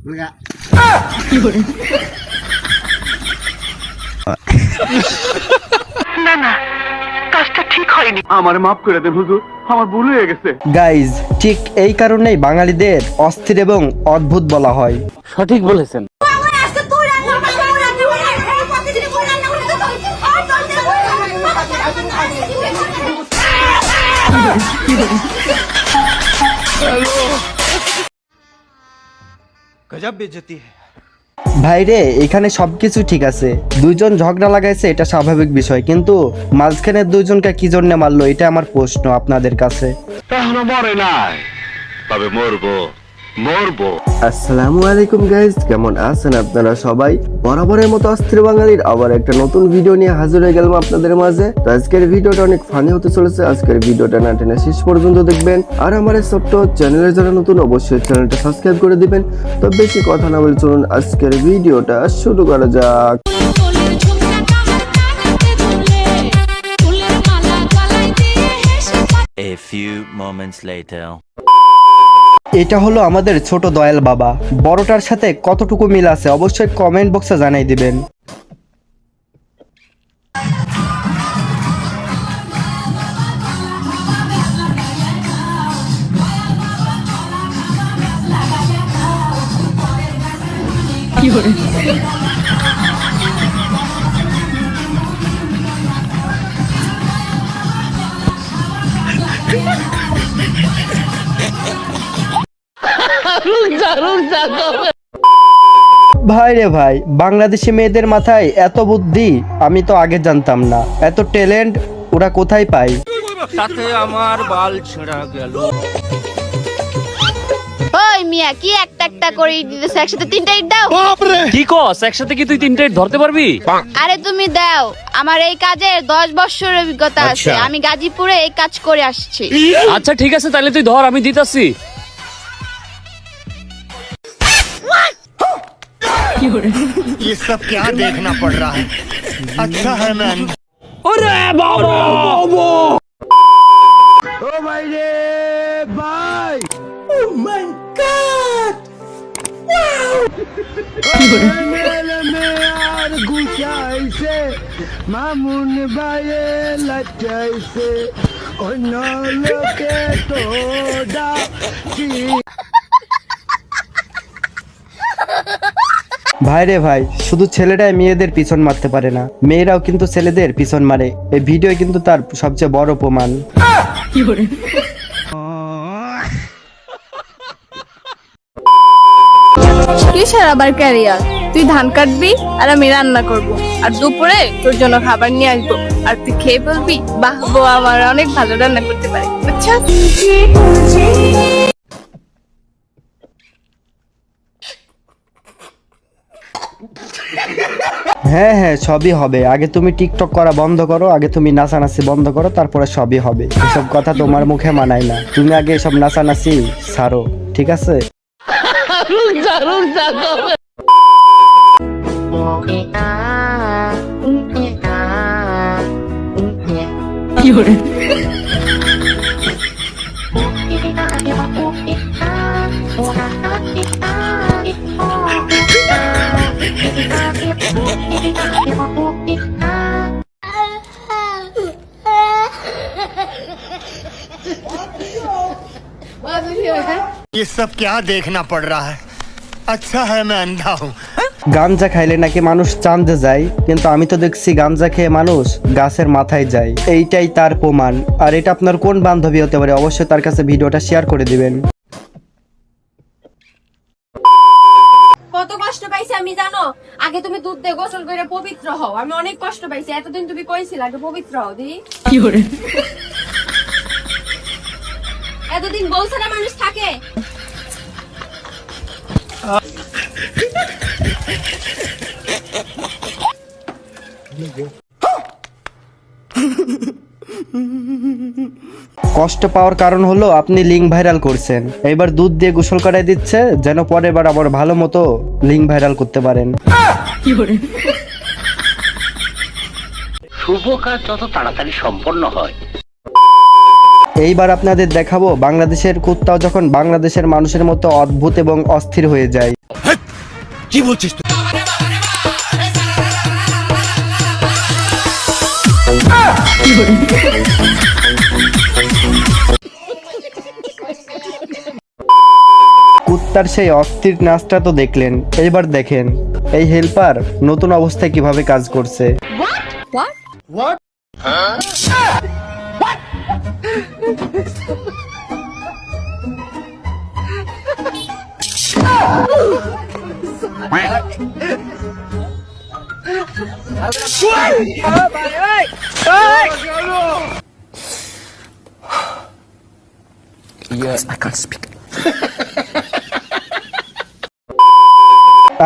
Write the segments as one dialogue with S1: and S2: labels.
S1: না না, কাজটা ঠিক হয়নি। আমার মাফ করে দেন হুজুর, আমার ভুল হয়ে গেছে।
S2: গাইজ, ঠিক এই কারণেই বাঙালিদের অস্থির এবং অদ্ভুত বলা হয়।
S1: সঠিক বলেছেন।
S3: गजब बेइज्जती है।
S2: ভাইরে, এখানে সবকিছু ঠিক আছে, দুইজন ঝগড়া লাগাইছে, এটা স্বাভাবিক বিষয়, কিন্তু মাঝখানে দুইজনকে কি জন্য মারলো, এটা আমার প্রশ্ন আপনাদের কাছে।
S4: এখনো মরে নাই, তবে মরবো মরবো।
S2: আসসালামু আলাইকুম গাইজ, কেমন আছেন আপনারা সবাই? বরাবরের মতো অস্থির বাঙালির আবার একটা নতুন ভিডিও নিয়ে হাজির হয়ে গেলাম আপনাদের মাঝে। তো আজকের ভিডিওটা অনেক ফানি হতে চলেছে, আজকের ভিডিওটা না টেনে শেষ পর্যন্ত দেখবেন। আর আমার এই ছোট্ট চ্যানেলের যারা নতুন, অবশ্যই চ্যানেলটা সাবস্ক্রাইব করে দিবেন। তো বেশি কথা না বলে চলুন আজকের ভিডিওটা শুরু করা যাক।
S5: A few moments later.
S2: এটা হলো আমাদের ছোট দয়াল বাবা। বড়টার সাথে কতটুকু মিল আছে অবশ্যই কমেন্ট বক্সে জানাই দিবেন। ভাই রে ভাই, বাংলাদেশি মেয়েদের মাথায় এত বুদ্ধি আমি তো আগে জানতাম না। এত ট্যালেন্ট ওরা কোথায় পায়?
S3: তাতে আমার বাল ছেঁড়া গেল।
S6: ওই মিয়া, কি একটা একটা করে ইট দিতেছ, একসাথে তিনটা ইট দাও।
S7: কি কস, একসাথে কি তুই তিনটে ইট ধরতে পারবি?
S6: আরে তুমি দাও, আমার এই কাজের 10 বছরের অভিজ্ঞতা আছে, আমি গাজীপুরে এই কাজ করে আসছি।
S7: আচ্ছা ঠিক আছে, তাহলে তুই ধর, আমি দিতাছি।
S3: ये सब क्या देखना पड़ रहा है? अच्छा है मैं
S7: ওরে বাবা,
S2: ও ভাই রে ভাই, আর গুছাইছে মামুন ভাইয়ে লাচাইছে অন্য লোকে তো ভাই রে ভাই, শুধু ছেলেরাই মেয়েদের পিছন মারতে পারে না, মেয়েরাও কিন্তু ছেলেদের পিছন মারে। এই ভিডিও কিন্তু তার সবচেয়ে বড় প্রমাণ।
S8: কিসের আবার ক্যারিয়ার? তুই ধান কাটবি আর আমি রান্না করব, আর দুপুরে তোর জন্য খাবার নিয়ে আসবো, আর তুই খেয়ে বলবি বাহ বউ আমার অনেক ভালো রান্না করতে পারে, বুঝছো?
S2: হ্যাঁ হ্যাঁ, সবই হবে। আগে তুমি টিকটক করা বন্ধ করো, আগে তুমি নাচানাচি বন্ধ করো, তারপরে সবই হবে। এসব কথা তোমার মুখে মানায় না। তুমি আগে সব নাচানাচি ছাড়ো, ঠিক আছে?
S3: ये सब क्या देखना पड़ रहा है? अच्छा है मैं अंधा हूँ।
S2: গাঞ্জা খাইলে নাকি মানুষ চাঁদে যায়, কিন্তু আমি তো দেখছি গাঞ্জা খেয়ে মানুষ গাছের মাথায় যায়। এইটাই তার প্রমাণ। আর এটা আপনার কোন বান্ধবী হতে পারে, অবশ্যই তার কাছে ভিডিওটা শেয়ার করে দিবেন।
S9: কত কষ্ট পাইছি আমি জানো? আগে তুমি দুধ দিয়ে গোসল করে পবিত্র হও, আমি অনেক কষ্ট পাইছি। এতদিন তুমি কইছিলে আগে পবিত্র হও দি। এতদিন বউ ছাড়া মানুষ থাকে?
S2: কষ্ট পাওয়ার কারণ হলো আপনি লিঙ্ক ভাইরাল করছেন। এবার দুধ দিয়ে গোসল করাই দিচ্ছে যেন পরের বার আবার ভালো মতো লিঙ্ক ভাইরাল করতে পারেন।
S4: শুভ কাজ যত তাড়াতাড়ি সম্পন্ন হয়
S2: এইবার আপনাদের দেখাবো বাংলাদেশের কুত্তাও যখন বাংলাদেশের মানুষের মতো অদ্ভুত এবং অস্থির হয়ে যায়।
S3: কি বলছিস তুই?
S2: কুত্তার সেই অস্থির নাচটা তো দেখলেন, এইবার দেখেন এই হেল্পার নতুন অবস্থায় কিভাবে কাজ করছে।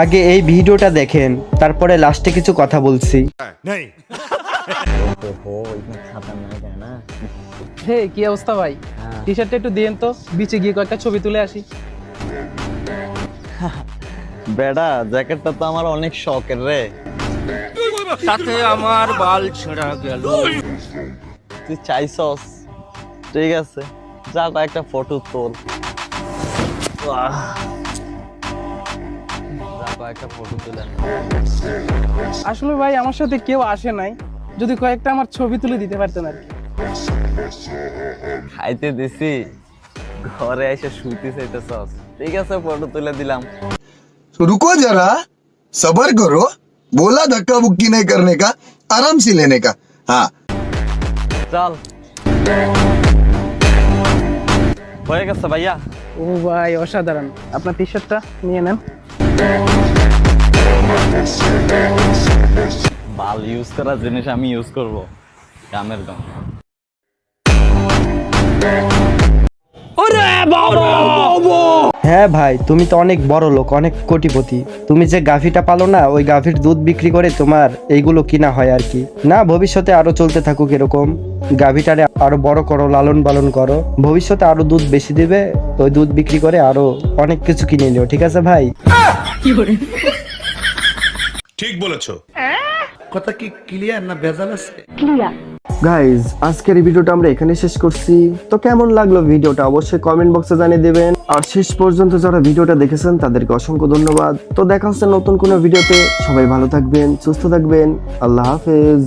S2: আগে এই ভিডিওটা দেখেন, তারপরে লাস্টে কিছু কথা বলছি।
S3: नहीं
S10: হে কি অবস্থা ভাই? টি শার্টটা একটু দিয়েন তো, বিচে গিয়ে কয়েকটা ছবি তুলে আসি।
S11: বেডা জ্যাকেটটা তো আমার অনেক শখের রে।
S7: সাথে আমার বাল ছেঁড়া গেল।
S11: তুই চাইছস, ঠিক আছে, যা কয়েকটা ফটো তোল। যা কয়েকটা ফটো তুলে আন।
S10: আসলে ভাই আমার সাথে কেউ আসে নাই, যদি কয়েকটা আমার ছবি তুলে দিতে পারতেন আর কি।
S11: খাইতে দিছি, ঘরে এসে শুইতে চাইতেছস, ঠিক আছে ফটো তুলে দিলাম।
S1: रुको जरा, सबर करो। बोला धक्का बुक्की नहीं करने का, आराम से लेने का। हाँ
S11: চল, হয়ে গেছে ভাইয়া।
S10: ও ভাই অসাধারণ, আপনার টি শার্টটা নিয়ে নেন।
S11: বাল ইউজ করা জিনিস আমি ইউজ করব, কামের গাম।
S2: হ্যাঁ ভাই, তুমি তো অনেক বড় লোক, অনেক কোটিপতি। তুমি যে গাভীটা পালো না, ওই গাভীর দুধ বিক্রি করে তোমার এইগুলো কিনা হয় আর কি। না, ভবিষ্যতে আরো চলতে থাকুক এরকম, গাভীটারে আরো বড় করো, লালন পালন করো, ভবিষ্যতে আরো দুধ বেশি দিবে, ওই দুধ বিক্রি করে আরো অনেক কিছু কিনে নিও, ঠিক আছে ভাই?
S3: ঠিক বলেছো।
S2: গাইজ, আজকের এই ভিডিওটা আমরা এখানে শেষ করছি। তো কেমন লাগলো ভিডিওটা অবশ্যই কমেন্ট বক্সে জানিয়ে দেবেন। আর শেষ পর্যন্ত যারা ভিডিওটা দেখেছেন তাদেরকে অসংখ্য ধন্যবাদ। তো দেখা হচ্ছে নতুন কোনো ভিডিওতে। সবাই ভালো থাকবেন, সুস্থ থাকবেন। আল্লাহ হাফেজ।